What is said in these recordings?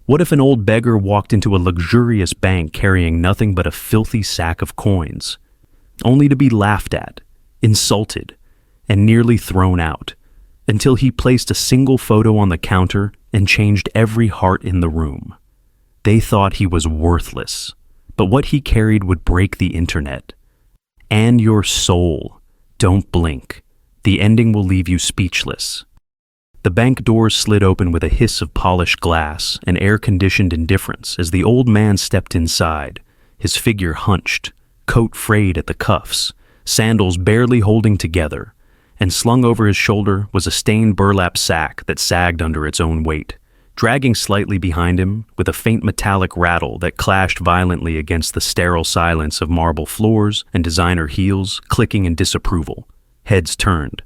What if an old beggar walked into a luxurious bank carrying nothing but a filthy sack of coins, only to be laughed at, insulted, and nearly thrown out, until he placed a single photo on the counter and changed every heart in the room? They thought he was worthless, but what he carried would break the internet. And your soul. Don't blink. The ending will leave you speechless. The bank doors slid open with a hiss of polished glass and air-conditioned indifference as the old man stepped inside, his figure hunched, coat frayed at the cuffs, sandals barely holding together, and slung over his shoulder was a stained burlap sack that sagged under its own weight, dragging slightly behind him with a faint metallic rattle that clashed violently against the sterile silence of marble floors and designer heels clicking in disapproval. Heads turned.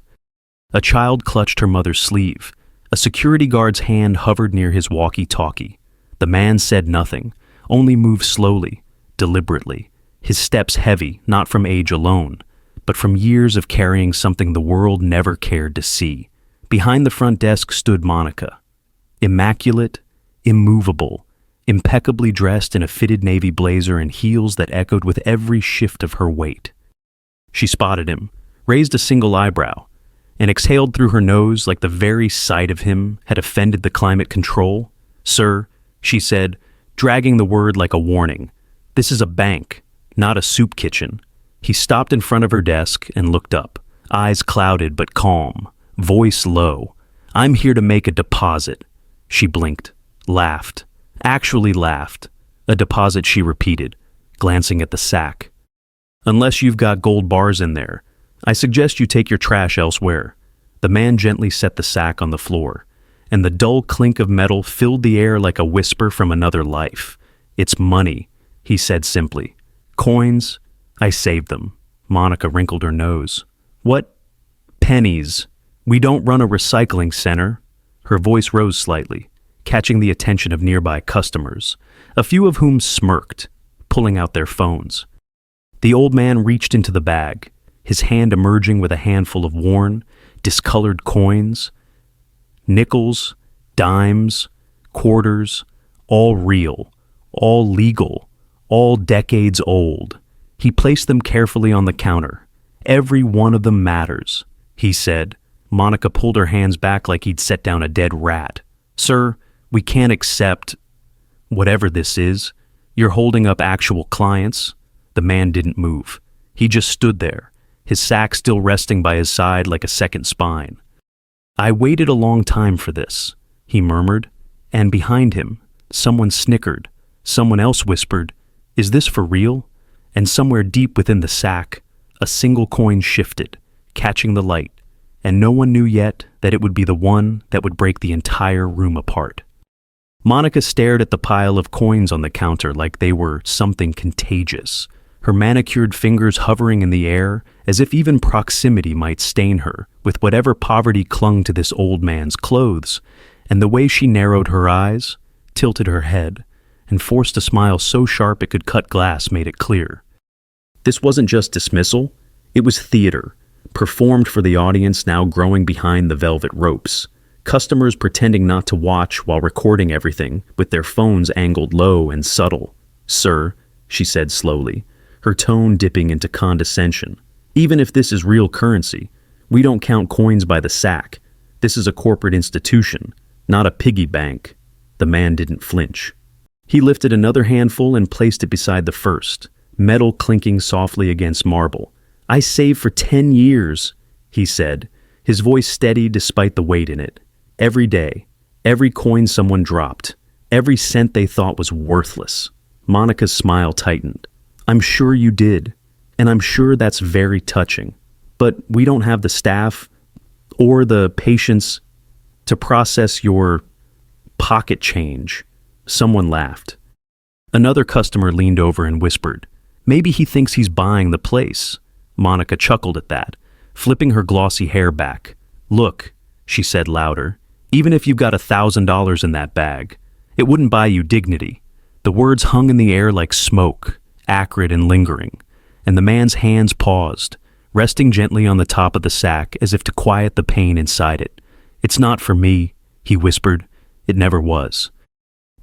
A child clutched her mother's sleeve. A security guard's hand hovered near his walkie-talkie. The man said nothing, only moved slowly, deliberately, his steps heavy, not from age alone, but from years of carrying something the world never cared to see. Behind the front desk stood Monica, immaculate, immovable, impeccably dressed in a fitted navy blazer and heels that echoed with every shift of her weight. She spotted him, raised a single eyebrow, and exhaled through her nose like the very sight of him had offended the climate control. "Sir," she said, dragging the word like a warning, "this is a bank, not a soup kitchen." He stopped in front of her desk and looked up, eyes clouded but calm, voice low. "I'm here to make a deposit." She blinked, laughed, actually laughed. A deposit, she repeated, glancing at the sack. "Unless you've got gold bars in there, I suggest you take your trash elsewhere." The man gently set the sack on the floor, and the dull clink of metal filled the air like a whisper from another life. "It's money," he said simply. "Coins? I saved them." Monica wrinkled her nose. "What? Pennies. We don't run a recycling center." Her voice rose slightly, catching the attention of nearby customers, a few of whom smirked, pulling out their phones. The old man reached into the bag, his hand emerging with a handful of worn, discolored coins. Nickels, dimes, quarters, all real, all legal, all decades old. He placed them carefully on the counter. "Every one of them matters," he said. Monica pulled her hands back like he'd set down a dead rat. "Sir, we can't accept whatever this is. You're holding up actual clients." The man didn't move. He just stood there, his sack still resting by his side like a second spine. "I waited a long time for this," he murmured, and behind him, someone snickered. Someone else whispered, "Is this for real?" And somewhere deep within the sack, a single coin shifted, catching the light, and no one knew yet that it would be the one that would break the entire room apart. Monica stared at the pile of coins on the counter like they were something contagious, her manicured fingers hovering in the air as if even proximity might stain her with whatever poverty clung to this old man's clothes, and the way she narrowed her eyes, tilted her head, and forced a smile so sharp it could cut glass made it clear. This wasn't just dismissal, it was theater, performed for the audience now growing behind the velvet ropes, customers pretending not to watch while recording everything with their phones angled low and subtle. "Sir," she said slowly, her tone dipping into condescension, "even if this is real currency, we don't count coins by the sack. This is a corporate institution, not a piggy bank." The man didn't flinch. He lifted another handful and placed it beside the first, metal clinking softly against marble. "I saved for 10 years, he said, his voice steady despite the weight in it. "Every day, every coin someone dropped, every cent they thought was worthless." Monica's smile tightened. "I'm sure you did, and I'm sure that's very touching. But we don't have the staff or the patience to process your pocket change." Someone laughed. Another customer leaned over and whispered, "Maybe he thinks he's buying the place." Monica chuckled at that, flipping her glossy hair back. "Look," she said louder, "even if you've got $1,000 in that bag, it wouldn't buy you dignity." The words hung in the air like smoke, acrid and lingering, and the man's hands paused, resting gently on the top of the sack as if to quiet the pain inside it. "It's not for me," he whispered. "It never was."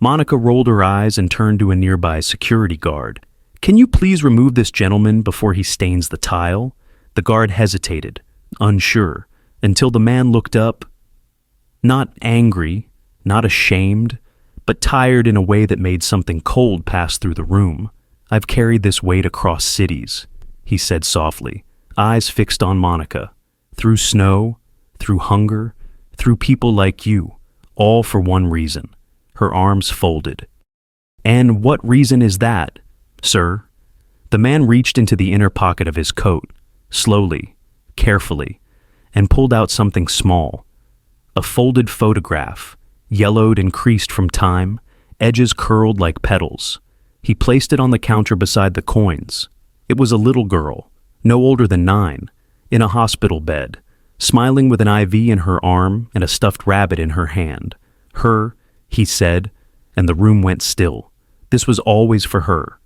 Monica rolled her eyes and turned to a nearby security guard. "Can you please remove this gentleman before he stains the tile?" The guard hesitated, unsure, until the man looked up, not angry, not ashamed, but tired in a way that made something cold pass through the room. "I've carried this weight across cities," he said softly, eyes fixed on Monica. "Through snow, through hunger, through people like you, all for one reason." Her arms folded. "And what reason is that, sir?" The man reached into the inner pocket of his coat, slowly, carefully, and pulled out something small. A folded photograph, yellowed and creased from time, edges curled like petals. He placed it on the counter beside the coins. It was a little girl, no older than 9, in a hospital bed, smiling with an IV in her arm and a stuffed rabbit in her hand. "Her," he said, and the room went still. This was always for her.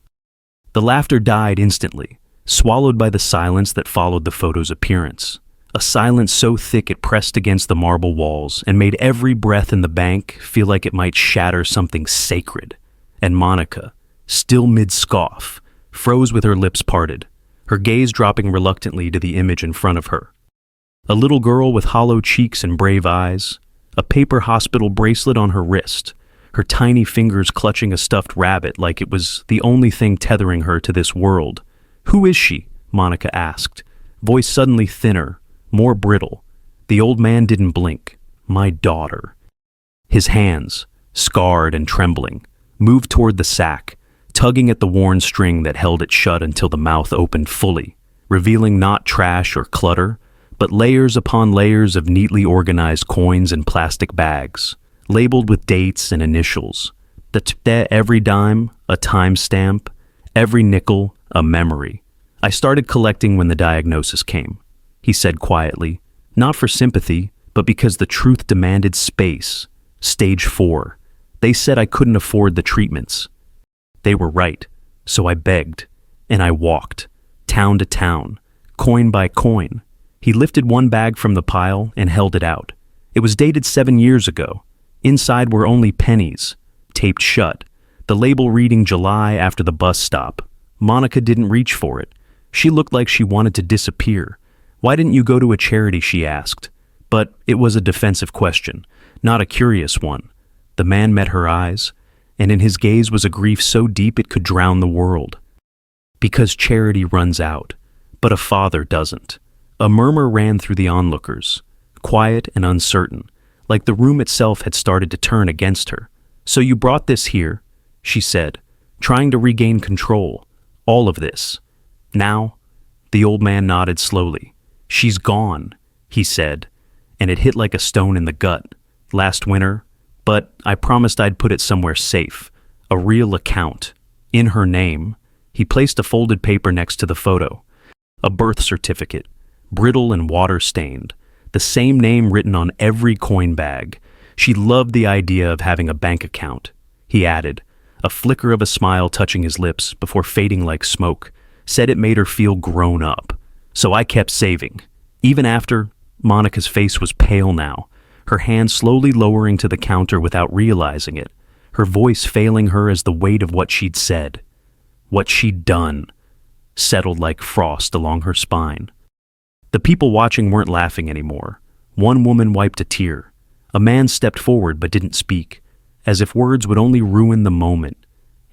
The laughter died instantly, swallowed by the silence that followed the photo's appearance. A silence so thick it pressed against the marble walls and made every breath in the bank feel like it might shatter something sacred. And Monica, still mid-scoff, froze with her lips parted, her gaze dropping reluctantly to the image in front of her. A little girl with hollow cheeks and brave eyes, a paper hospital bracelet on her wrist, her tiny fingers clutching a stuffed rabbit like it was the only thing tethering her to this world. "Who is she?" Monica asked, voice suddenly thinner, more brittle. The old man didn't blink. "My daughter." His hands, scarred and trembling, moved toward the sack, tugging at the worn string that held it shut until the mouth opened fully, revealing not trash or clutter, but layers upon layers of neatly organized coins and plastic bags, labeled with dates and initials. Every dime, a timestamp, every nickel, a memory. "I started collecting when the diagnosis came," he said quietly, "not for sympathy, but because the truth demanded space. Stage 4. They said I couldn't afford the treatments. They were right, so I begged, and I walked, town to town, coin by coin." He lifted one bag from the pile and held it out. It was dated 7 years ago. Inside were only pennies, taped shut, the label reading July after the bus stop. Monica didn't reach for it. She looked like she wanted to disappear. "Why didn't you go to a charity?" she asked. But it was a defensive question, not a curious one. The man met her eyes, and in his gaze was a grief so deep it could drown the world. "Because charity runs out, but a father doesn't." A murmur ran through the onlookers, quiet and uncertain, like the room itself had started to turn against her. "So you brought this here," she said, trying to regain control. "All of this. Now?" The old man nodded slowly. "She's gone," he said, and it hit like a stone in the gut. "Last winter, but I promised I'd put it somewhere safe. A real account. In her name." He placed a folded paper next to the photo. A birth certificate, brittle and water-stained, the same name written on every coin bag. She loved the idea of having a bank account, he added, a flicker of a smile touching his lips before fading like smoke, said it made her feel grown up. "So I kept saving. Even after," Monica's face was pale now, her hand slowly lowering to the counter without realizing it, her voice failing her as the weight of what she'd said, what she'd done, settled like frost along her spine. The people watching weren't laughing anymore. One woman wiped a tear. A man stepped forward but didn't speak, as if words would only ruin the moment.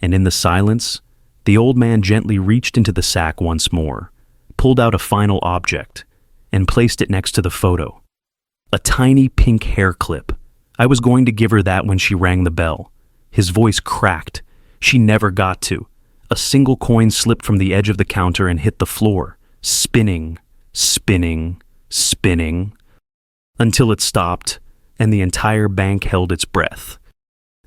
And in the silence, the old man gently reached into the sack once more, pulled out a final object, and placed it next to the photo. A tiny pink hair clip. "I was going to give her that when she rang the bell." His voice cracked. She never got to. A single coin slipped from the edge of the counter and hit the floor, spinning, spinning, spinning, until it stopped, and the entire bank held its breath.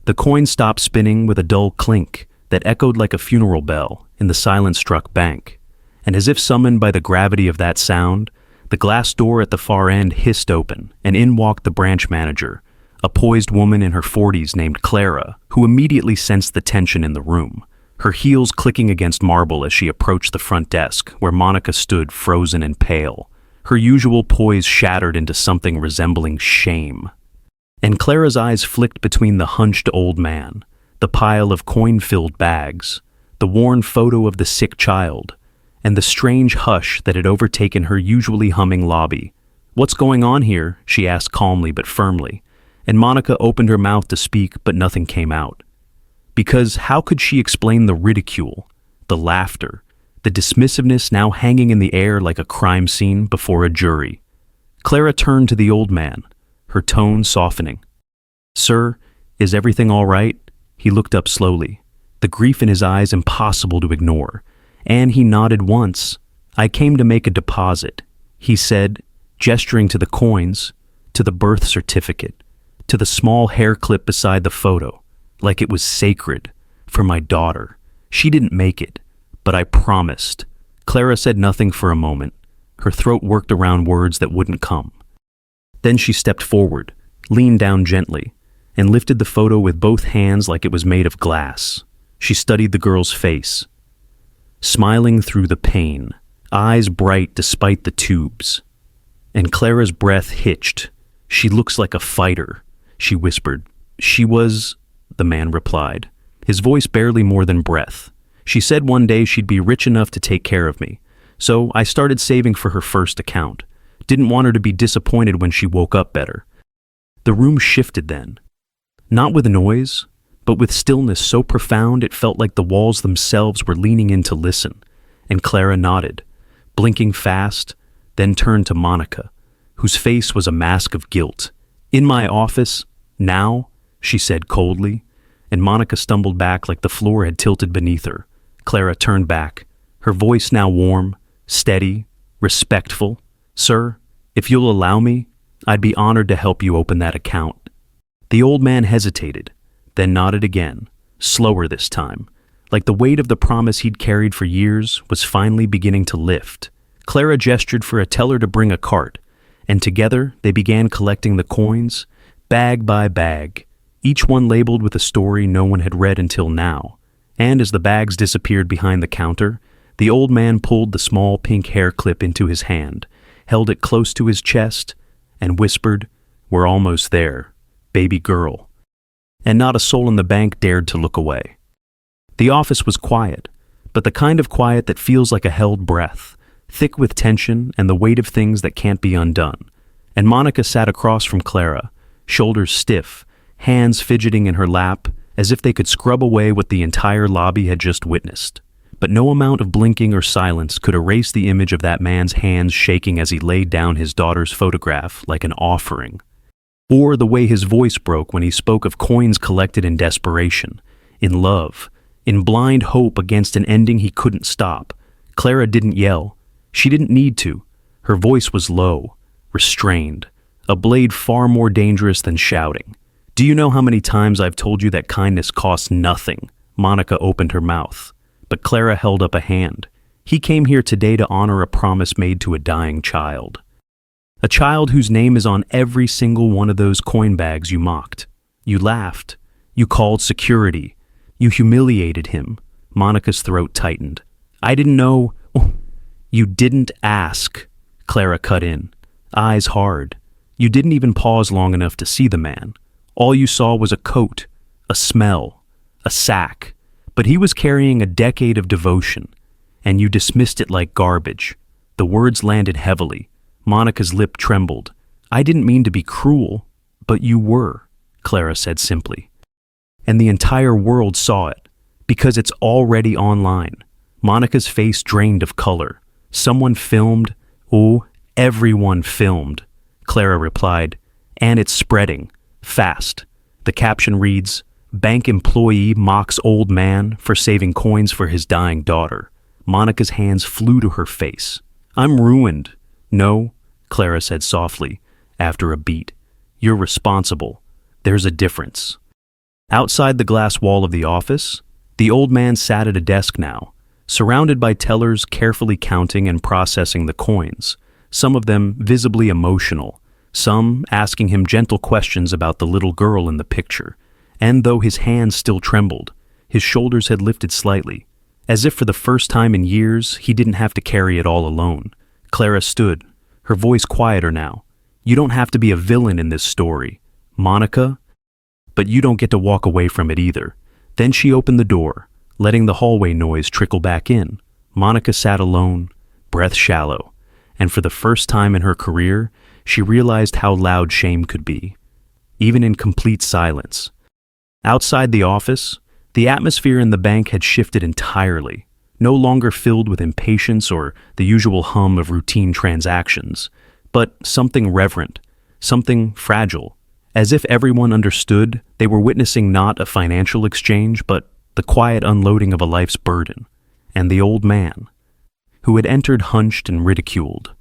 The coin stopped spinning with a dull clink that echoed like a funeral bell in the silence-struck bank, and as if summoned by the gravity of that sound, the glass door at the far end hissed open, and in walked the branch manager, a poised woman in her 40s named Clara, who immediately sensed the tension in the room, her heels clicking against marble as she approached the front desk, where Monica stood frozen and pale, her usual poise shattered into something resembling shame. And Clara's eyes flicked between the hunched old man, the pile of coin-filled bags, the worn photo of the sick child, and the strange hush that had overtaken her usually humming lobby. "What's going on here?" she asked calmly but firmly, and Monica opened her mouth to speak, but nothing came out. Because how could she explain the ridicule, the laughter, the dismissiveness now hanging in the air like a crime scene before a jury? Clara turned to the old man, her tone softening. "Sir, is everything all right?" He looked up slowly, the grief in his eyes impossible to ignore, and he nodded once. "I came to make a deposit," he said, gesturing to the coins, to the birth certificate, to the small hair clip beside the photo, like it was sacred, for my daughter. She didn't make it, but I promised. Clara said nothing for a moment. Her throat worked around words that wouldn't come. Then she stepped forward, leaned down gently, and lifted the photo with both hands like it was made of glass. She studied the girl's face, smiling through the pain, eyes bright despite the tubes. And Clara's breath hitched. "She looks like a fighter," she whispered. "She was," the man replied, his voice barely more than breath. "She said one day she'd be rich enough to take care of me. So I started saving for her first account. Didn't want her to be disappointed when she woke up better." The room shifted then. Not with noise, but with stillness so profound it felt like the walls themselves were leaning in to listen. And Clara nodded, blinking fast, then turned to Monica, whose face was a mask of guilt. "In my office, now," she said coldly, and Monica stumbled back like the floor had tilted beneath her. Clara turned back, her voice now warm, steady, respectful. "Sir, if you'll allow me, I'd be honored to help you open that account." The old man hesitated, then nodded again, slower this time, like the weight of the promise he'd carried for years was finally beginning to lift. Clara gestured for a teller to bring a cart, and together they began collecting the coins, bag by bag, each one labeled with a story no one had read until now. And as the bags disappeared behind the counter, the old man pulled the small pink hair clip into his hand, held it close to his chest, and whispered, "We're almost there, baby girl." And not a soul in the bank dared to look away. The office was quiet, but the kind of quiet that feels like a held breath, thick with tension and the weight of things that can't be undone. And Monica sat across from Clara, shoulders stiff, hands fidgeting in her lap, as if they could scrub away what the entire lobby had just witnessed. But no amount of blinking or silence could erase the image of that man's hands shaking as he laid down his daughter's photograph like an offering. Or the way his voice broke when he spoke of coins collected in desperation, in love, in blind hope against an ending he couldn't stop. Clara didn't yell. She didn't need to. Her voice was low, restrained, a blade far more dangerous than shouting. "Do you know how many times I've told you that kindness costs nothing?" Monica opened her mouth, but Clara held up a hand. "He came here today to honor a promise made to a dying child. A child whose name is on every single one of those coin bags you mocked. You laughed. You called security. You humiliated him." Monica's throat tightened. "I didn't know." "You didn't ask," Clara cut in, eyes hard. "You didn't even pause long enough to see the man. All you saw was a coat, a smell, a sack. But he was carrying a decade of devotion, and you dismissed it like garbage." The words landed heavily. Monica's lip trembled. "I didn't mean to be cruel, but you were," Clara said simply. And the entire world saw it, because it's already online. Monica's face drained of color. "Someone filmed." "Oh, everyone filmed," Clara replied. "And it's spreading. Fast." The caption reads, "Bank employee mocks old man for saving coins for his dying daughter." Monica's hands flew to her face. "I'm ruined." "No," Clara said softly, after a beat. "You're responsible. There's a difference." Outside the glass wall of the office, the old man sat at a desk now, surrounded by tellers carefully counting and processing the coins, some of them visibly emotional, some asking him gentle questions about the little girl in the picture. And though his hands still trembled, his shoulders had lifted slightly, as if for the first time in years he didn't have to carry it all alone. Clara stood, her voice quieter now. "You don't have to be a villain in this story, Monica, but you don't get to walk away from it either." Then she opened the door, letting the hallway noise trickle back in. Monica sat alone, breath shallow, and for the first time in her career, she realized how loud shame could be, even in complete silence. Outside the office, the atmosphere in the bank had shifted entirely, no longer filled with impatience or the usual hum of routine transactions, but something reverent, something fragile, as if everyone understood they were witnessing not a financial exchange, but the quiet unloading of a life's burden. And the old man, who had entered hunched and ridiculed,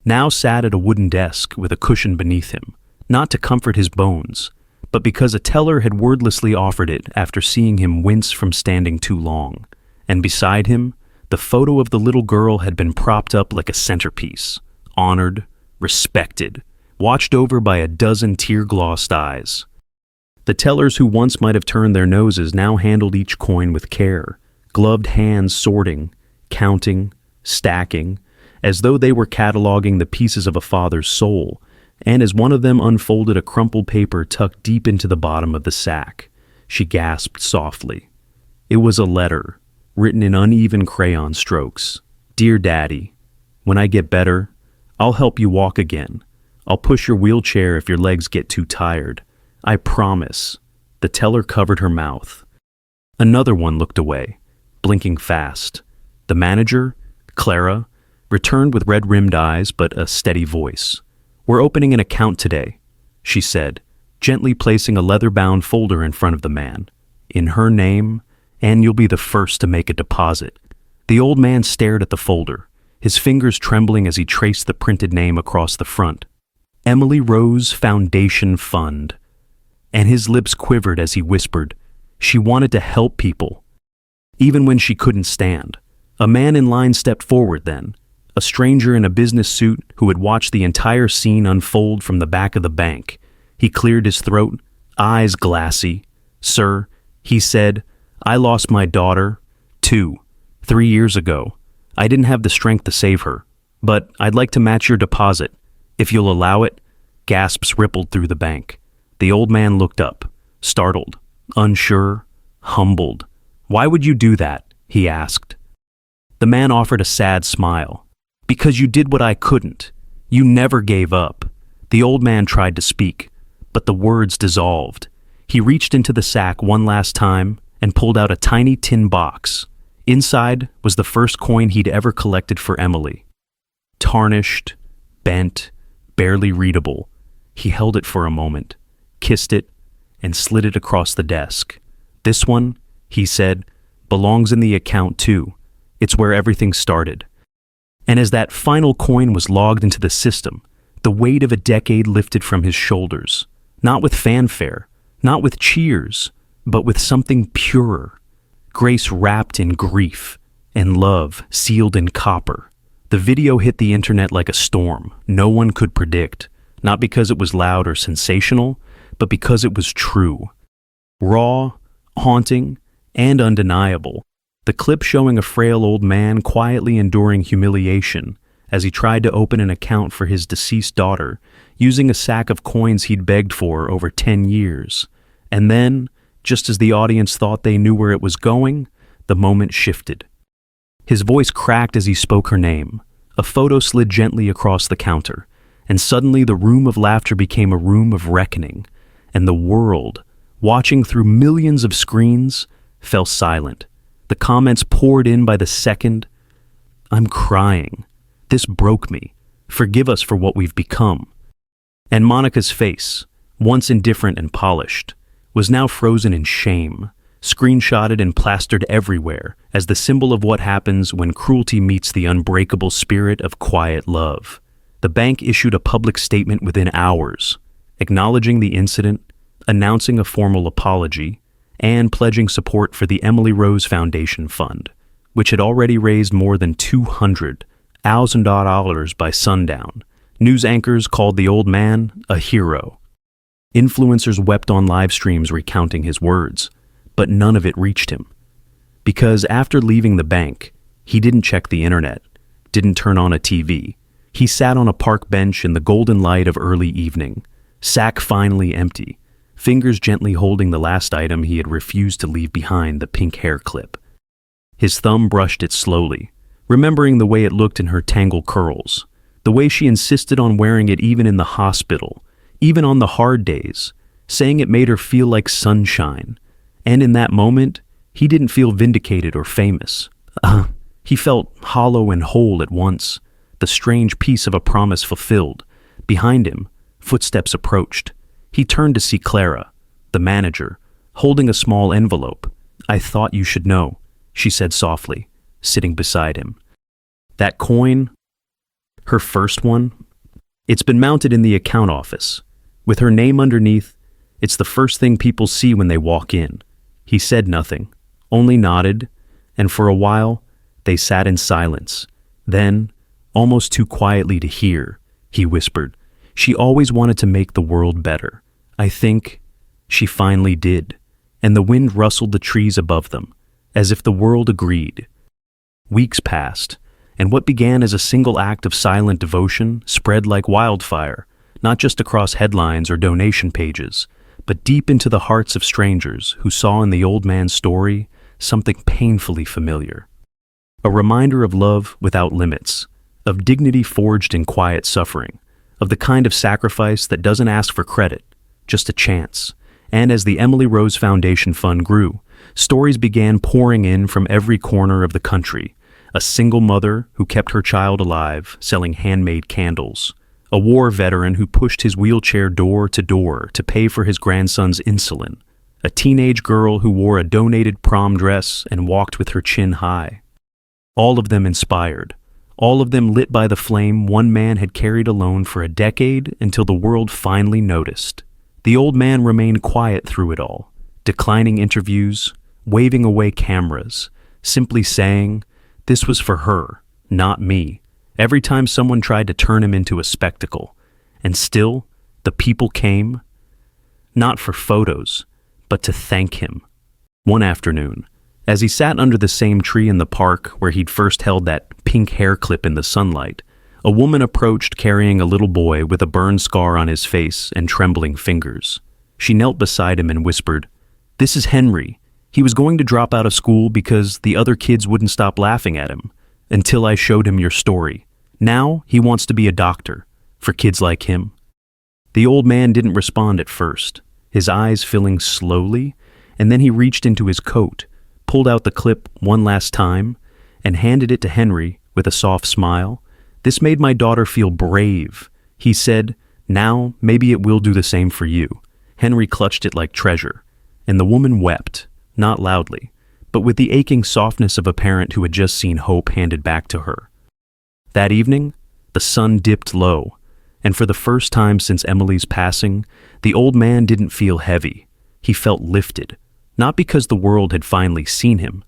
now sat at a wooden desk with a cushion beneath him, not to comfort his bones, but because a teller had wordlessly offered it after seeing him wince from standing too long. And beside him, the photo of the little girl had been propped up like a centerpiece, honored, respected, watched over by a dozen tear-glossed eyes. The tellers who once might have turned their noses now handled each coin with care, gloved hands sorting, counting, stacking, as though they were cataloging the pieces of a father's soul, and as one of them unfolded a crumpled paper tucked deep into the bottom of the sack, she gasped softly. It was a letter, written in uneven crayon strokes. "Dear Daddy, when I get better, I'll help you walk again. I'll push your wheelchair if your legs get too tired. I promise." The teller covered her mouth. Another one looked away, blinking fast. The manager, Clara, returned with red-rimmed eyes but a steady voice. "We're opening an account today," she said, gently placing a leather-bound folder in front of the man. "In her name, and you'll be the first to make a deposit." The old man stared at the folder, his fingers trembling as he traced the printed name across the front. Emily Rose Foundation Fund. And his lips quivered as he whispered, "She wanted to help people, even when she couldn't stand." A man in line stepped forward then, a stranger in a business suit who had watched the entire scene unfold from the back of the bank. He cleared his throat, eyes glassy. "Sir," he said, "I lost my daughter, 3 years ago. I didn't have the strength to save her, but I'd like to match your deposit, if you'll allow it." Gasps rippled through the bank. The old man looked up, startled, unsure, humbled. "Why would you do that?" he asked. The man offered a sad smile. "Because you did what I couldn't. You never gave up." The old man tried to speak, but the words dissolved. He reached into the sack one last time and pulled out a tiny tin box. Inside was the first coin he'd ever collected for Emily. Tarnished, bent, barely readable. He held it for a moment, kissed it, and slid it across the desk. "This one," he said, "belongs in the account too. It's where everything started." And as that final coin was logged into the system, the weight of a decade lifted from his shoulders, not with fanfare, not with cheers, but with something purer. Grace wrapped in grief, and love sealed in copper. The video hit the internet like a storm no one could predict, not because it was loud or sensational, but because it was true. Raw, haunting, and undeniable. The clip showing a frail old man quietly enduring humiliation as he tried to open an account for his deceased daughter, using a sack of coins he'd begged for over 10 years. And then, just as the audience thought they knew where it was going, the moment shifted. His voice cracked as he spoke her name. A photo slid gently across the counter, and suddenly the room of laughter became a room of reckoning, and the world, watching through millions of screens, fell silent. The comments poured in by the second. "I'm crying. This broke me. Forgive us for what we've become." And Monica's face, once indifferent and polished, was now frozen in shame, screenshotted and plastered everywhere as the symbol of what happens when cruelty meets the unbreakable spirit of quiet love. The bank issued a public statement within hours, acknowledging the incident, announcing a formal apology, and pledging support for the Emily Rose Foundation Fund, which had already raised more than $200,000 by sundown. News anchors called the old man a hero. Influencers wept on live streams recounting his words, but none of it reached him. Because after leaving the bank, he didn't check the internet, didn't turn on a TV. He sat on a park bench in the golden light of early evening, sack finally empty, fingers gently holding the last item he had refused to leave behind, the pink hair clip. His thumb brushed it slowly, remembering the way it looked in her tangled curls, the way she insisted on wearing it even in the hospital, even on the hard days, saying it made her feel like sunshine. And in that moment, he didn't feel vindicated or famous. He felt hollow and whole at once, the strange piece of a promise fulfilled. Behind him, footsteps approached. He turned to see Clara, the manager, holding a small envelope. "I thought you should know," she said softly, sitting beside him. "That coin, her first one, it's been mounted in the account office. With her name underneath, it's the first thing people see when they walk in." He said nothing, only nodded, and for a while, they sat in silence. Then, almost too quietly to hear, he whispered, "She always wanted to make the world better. I think she finally did." And the wind rustled the trees above them, as if the world agreed. Weeks passed, and what began as a single act of silent devotion spread like wildfire, not just across headlines or donation pages, but deep into the hearts of strangers who saw in the old man's story something painfully familiar. A reminder of love without limits, of dignity forged in quiet suffering, of the kind of sacrifice that doesn't ask for credit, just a chance. And as the Emily Rose Foundation Fund grew, stories began pouring in from every corner of the country. A single mother who kept her child alive, selling handmade candles. A war veteran who pushed his wheelchair door to door to pay for his grandson's insulin. A teenage girl who wore a donated prom dress and walked with her chin high. All of them inspired. All of them lit by the flame one man had carried alone for a decade until the world finally noticed. The old man remained quiet through it all, declining interviews, waving away cameras, simply saying, "This was for her, not me," every time someone tried to turn him into a spectacle. And still, the people came, not for photos, but to thank him. One afternoon, as he sat under the same tree in the park where he'd first held that pink hair clip in the sunlight, a woman approached carrying a little boy with a burn scar on his face and trembling fingers. She knelt beside him and whispered, "This is Henry. He was going to drop out of school because the other kids wouldn't stop laughing at him, until I showed him your story. Now he wants to be a doctor, for kids like him." The old man didn't respond at first, his eyes filling slowly, and then he reached into his coat, pulled out the clip one last time, and handed it to Henry with a soft smile. "This made my daughter feel brave," he said. "Now maybe it will do the same for you." Henry clutched it like treasure, and the woman wept, not loudly, but with the aching softness of a parent who had just seen hope handed back to her. That evening, the sun dipped low, and for the first time since Emily's passing, the old man didn't feel heavy. He felt lifted, not because the world had finally seen him,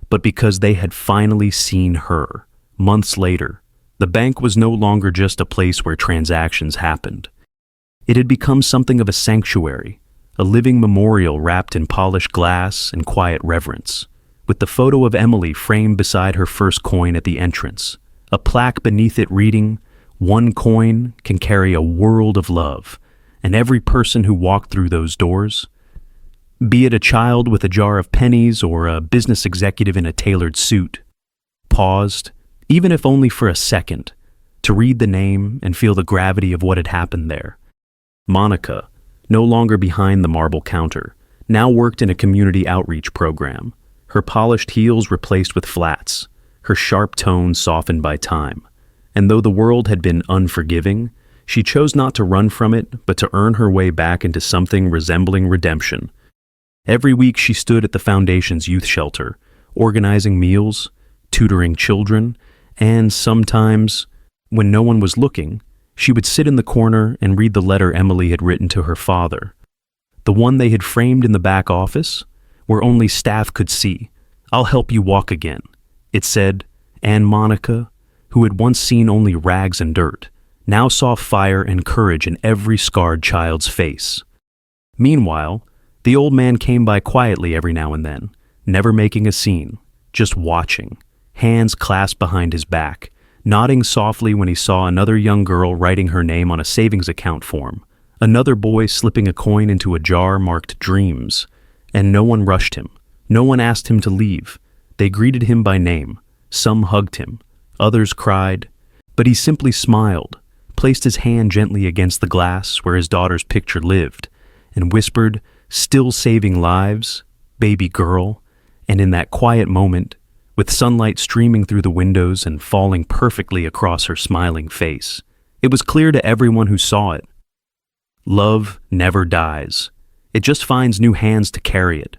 but because they had finally seen her. Months later, the bank was no longer just a place where transactions happened. It had become something of a sanctuary, a living memorial wrapped in polished glass and quiet reverence, with the photo of Emily framed beside her first coin at the entrance, a plaque beneath it reading, "One coin can carry a world of love," and every person who walked through those doors, be it a child with a jar of pennies or a business executive in a tailored suit, paused, even if only for a second, to read the name and feel the gravity of what had happened there. Monica, no longer behind the marble counter, now worked in a community outreach program, her polished heels replaced with flats, her sharp tones softened by time. And though the world had been unforgiving, she chose not to run from it, but to earn her way back into something resembling redemption. Every week she stood at the Foundation's youth shelter, organizing meals, tutoring children, and sometimes, when no one was looking, she would sit in the corner and read the letter Emily had written to her father. The one they had framed in the back office, where only staff could see. "I'll help you walk again," it said, and Monica, who had once seen only rags and dirt, now saw fire and courage in every scarred child's face. Meanwhile, the old man came by quietly every now and then, never making a scene, just watching, hands clasped behind his back, nodding softly when he saw another young girl writing her name on a savings account form, Another boy slipping a coin into a jar marked dreams, and no one rushed him. No one asked him to leave. They greeted him by name. Some hugged him. Others cried. But he simply smiled, placed his hand gently against the glass where his daughter's picture lived, and whispered, "Still saving lives, baby girl." And in that quiet moment, with sunlight streaming through the windows and falling perfectly across her smiling face, it was clear to everyone who saw it. Love never dies. It just finds new hands to carry it.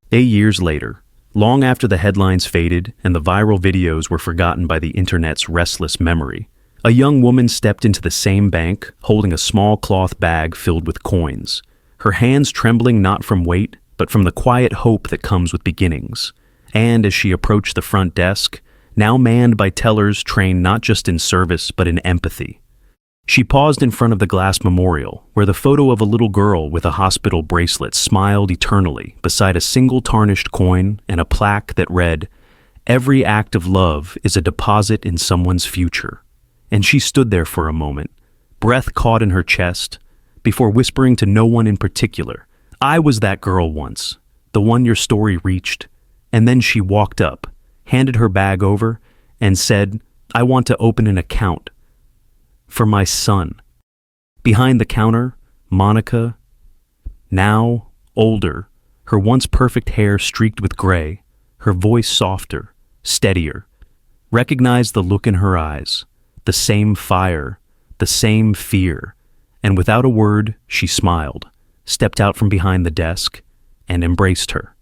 8 years later, long after the headlines faded and the viral videos were forgotten by the internet's restless memory, a young woman stepped into the same bank holding a small cloth bag filled with coins, her hands trembling not from weight, but from the quiet hope that comes with beginnings. And as she approached the front desk, now manned by tellers trained not just in service but in empathy, she paused in front of the glass memorial, where the photo of a little girl with a hospital bracelet smiled eternally beside a single tarnished coin and a plaque that read, "Every act of love is a deposit in someone's future." And she stood there for a moment, breath caught in her chest, before whispering to no one in particular, "I was that girl once, the one your story reached." And then she walked up, handed her bag over, and said, "I want to open an account. For my son." Behind the counter, Monica, now older, her once perfect hair streaked with gray, her voice softer, steadier, recognized the look in her eyes, the same fire, the same fear, and without a word, she smiled, stepped out from behind the desk, and embraced her.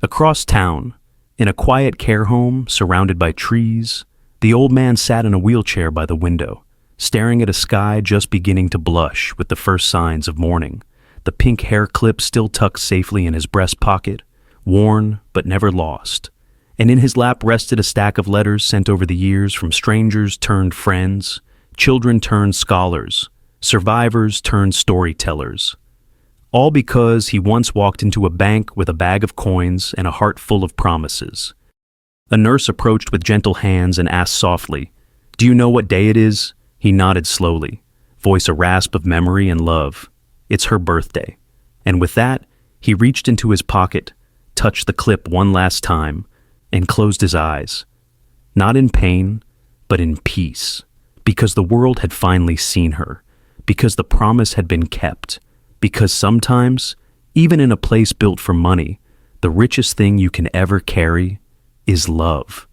Across town, in a quiet care home surrounded by trees, the old man sat in a wheelchair by the window, staring at a sky just beginning to blush with the first signs of morning, the pink hair clip still tucked safely in his breast pocket, worn but never lost. And in his lap rested a stack of letters sent over the years from strangers turned friends, children turned scholars, survivors turned storytellers. All because he once walked into a bank with a bag of coins and a heart full of promises. A nurse approached with gentle hands and asked softly, "Do you know what day it is?" He nodded slowly, voice a rasp of memory and love. "It's her birthday." And with that, he reached into his pocket, touched the clip one last time, and closed his eyes. Not in pain, but in peace, because the world had finally seen her, because the promise had been kept, because sometimes, even in a place built for money, the richest thing you can ever carry is love.